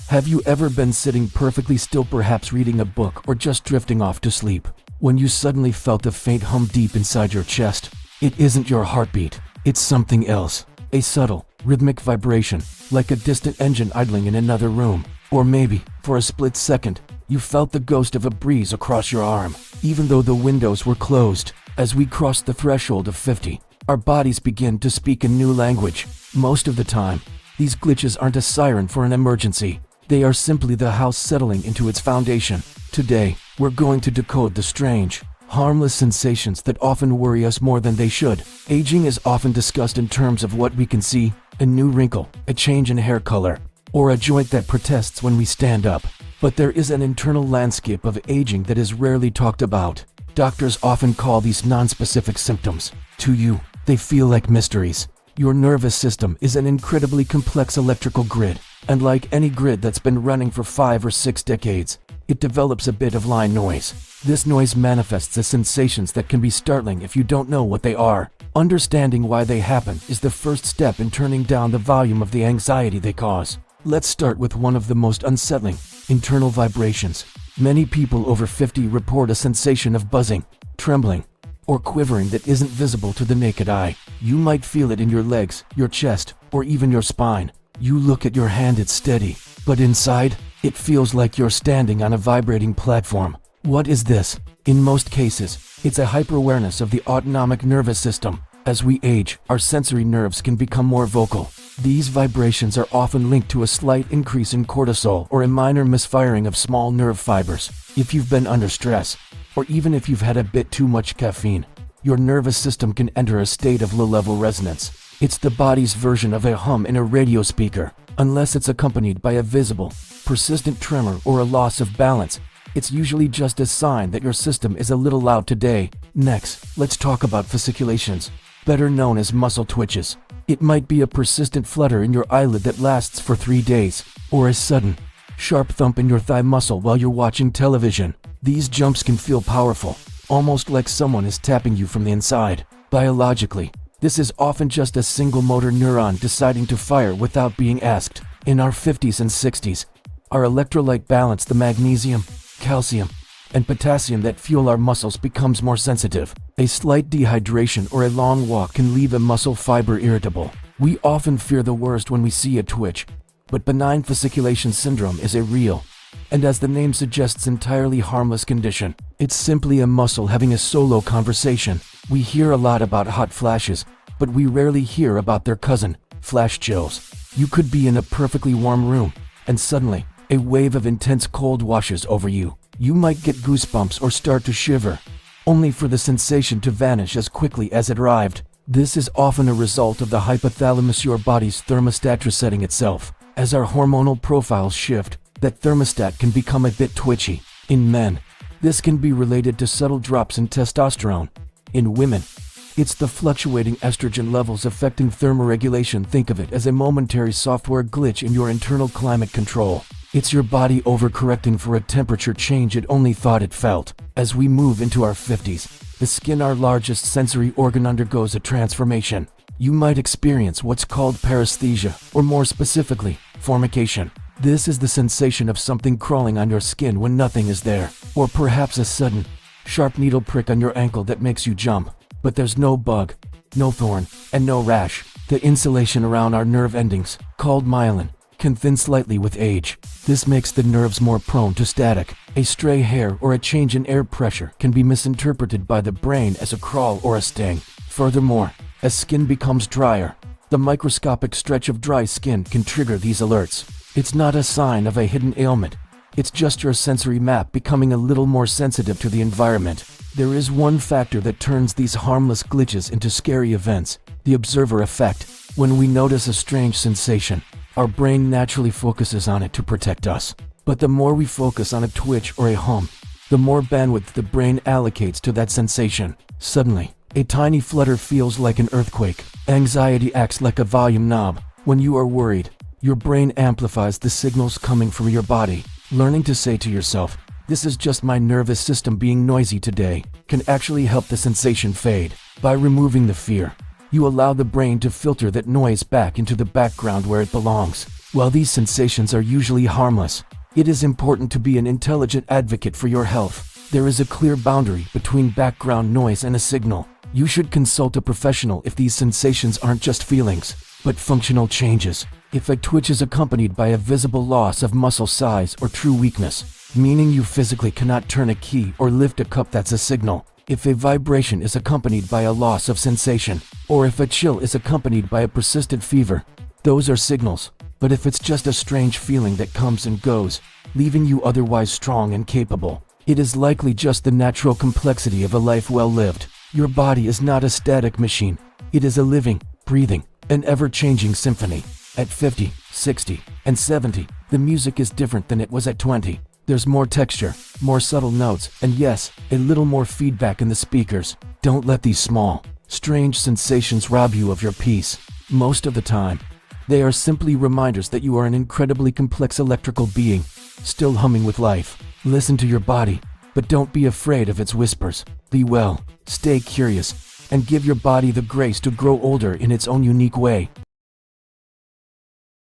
Have you ever been sitting perfectly still, perhaps reading a book or just drifting off to sleep, when you suddenly felt a faint hum deep inside your chest? It isn't your heartbeat, it's something else. A subtle, rhythmic vibration, like a distant engine idling in another room. Or maybe, for a split second, you felt the ghost of a breeze across your arm, even though the windows were closed. As we cross the threshold of 50, our bodies begin to speak a new language. Most of the time, these glitches aren't a siren for an emergency. They are simply the house settling into its foundation. Today, we're going to decode the strange, harmless sensations that often worry us more than they should. Aging is often discussed in terms of what we can see: a new wrinkle, a change in hair color, or a joint that protests when we stand up. But there is an internal landscape of aging that is rarely talked about. Doctors often call these non-specific symptoms. To you, they feel like mysteries. Your nervous system is an incredibly complex electrical grid, and like any grid that's been running for 5 or 6 decades, it develops a bit of line noise. This noise manifests as sensations that can be startling if you don't know what they are. Understanding why they happen is the first step in turning down the volume of the anxiety they cause. Let's start with one of the most unsettling: internal vibrations. Many people over 50 report a sensation of buzzing, trembling, or quivering that isn't visible to the naked eye. You might feel it in your legs, your chest, or even your spine. You look at your hand, it's steady, but inside, it feels like you're standing on a vibrating platform. What is this? In most cases, it's a hyper-awareness of the autonomic nervous system. As we age, our sensory nerves can become more vocal. These vibrations are often linked to a slight increase in cortisol or a minor misfiring of small nerve fibers. If you've been under stress, or even if you've had a bit too much caffeine, your nervous system can enter a state of low-level resonance. It's the body's version of a hum in a radio speaker. Unless it's accompanied by a visible, persistent tremor or a loss of balance, it's usually just a sign that your system is a little loud today. Next, let's talk about fasciculations, better known as muscle twitches. It might be a persistent flutter in your eyelid that lasts for 3 days, or a sudden, sharp thump in your thigh muscle while you're watching television. These jumps can feel powerful, almost like someone is tapping you from the inside. Biologically, this is often just a single motor neuron deciding to fire without being asked. In our 50s and 60s, our electrolyte balance, the magnesium, calcium, and potassium that fuel our muscles, becomes more sensitive. A slight dehydration or a long walk can leave a muscle fiber irritable. We often fear the worst when we see a twitch, but benign fasciculation syndrome is a real, and as the name suggests, entirely harmless condition. It's simply a muscle having a solo conversation. We hear a lot about hot flashes, but we rarely hear about their cousin, flash chills. You could be in a perfectly warm room, and suddenly, a wave of intense cold washes over you. You might get goosebumps or start to shiver, only for the sensation to vanish as quickly as it arrived. This is often a result of the hypothalamus, your body's thermostat resetting itself. As our hormonal profiles shift, that thermostat can become a bit twitchy. In men, this can be related to subtle drops in testosterone. In women, it's the fluctuating estrogen levels affecting thermoregulation. Think of it as a momentary software glitch in your internal climate control. It's your body overcorrecting for a temperature change it only thought it felt. As we move into our 50s, the skin, our largest sensory organ, undergoes a transformation. You might experience what's called paresthesia, or more specifically, formication. This is the sensation of something crawling on your skin when nothing is there, or perhaps a sudden, sharp needle prick on your ankle that makes you jump. But there's no bug, no thorn, and no rash. The insulation around our nerve endings, called myelin, can thin slightly with age. This makes the nerves more prone to static. A stray hair or a change in air pressure can be misinterpreted by the brain as a crawl or a sting. Furthermore, as skin becomes drier, the microscopic stretch of dry skin can trigger these alerts. It's not a sign of a hidden ailment. It's just your sensory map becoming a little more sensitive to the environment. There is one factor that turns these harmless glitches into scary events: the observer effect. When we notice a strange sensation, our brain naturally focuses on it to protect us. But the more we focus on a twitch or a hum, the more bandwidth the brain allocates to that sensation. Suddenly, a tiny flutter feels like an earthquake. Anxiety acts like a volume knob. When you are worried, your brain amplifies the signals coming from your body. Learning to say to yourself, "This is just my nervous system being noisy today," can actually help the sensation fade. By removing the fear, you allow the brain to filter that noise back into the background where it belongs. While these sensations are usually harmless, it is important to be an intelligent advocate for your health. There is a clear boundary between background noise and a signal. You should consult a professional if these sensations aren't just feelings, but functional changes. If a twitch is accompanied by a visible loss of muscle size or true weakness, meaning you physically cannot turn a key or lift a cup, that's a signal. If a vibration is accompanied by a loss of sensation, or if a chill is accompanied by a persistent fever, those are signals. But if it's just a strange feeling that comes and goes, leaving you otherwise strong and capable, it is likely just the natural complexity of a life well lived. Your body is not a static machine. It is a living, breathing, and ever-changing symphony. At 50, 60, and 70, the music is different than it was at 20. There's more texture, more subtle notes, and yes, a little more feedback in the speakers. Don't let these small, strange sensations rob you of your peace. Most of the time, they are simply reminders that you are an incredibly complex electrical being, still humming with life. Listen to your body, but don't be afraid of its whispers. Be well, stay curious, and give your body the grace to grow older in its own unique way.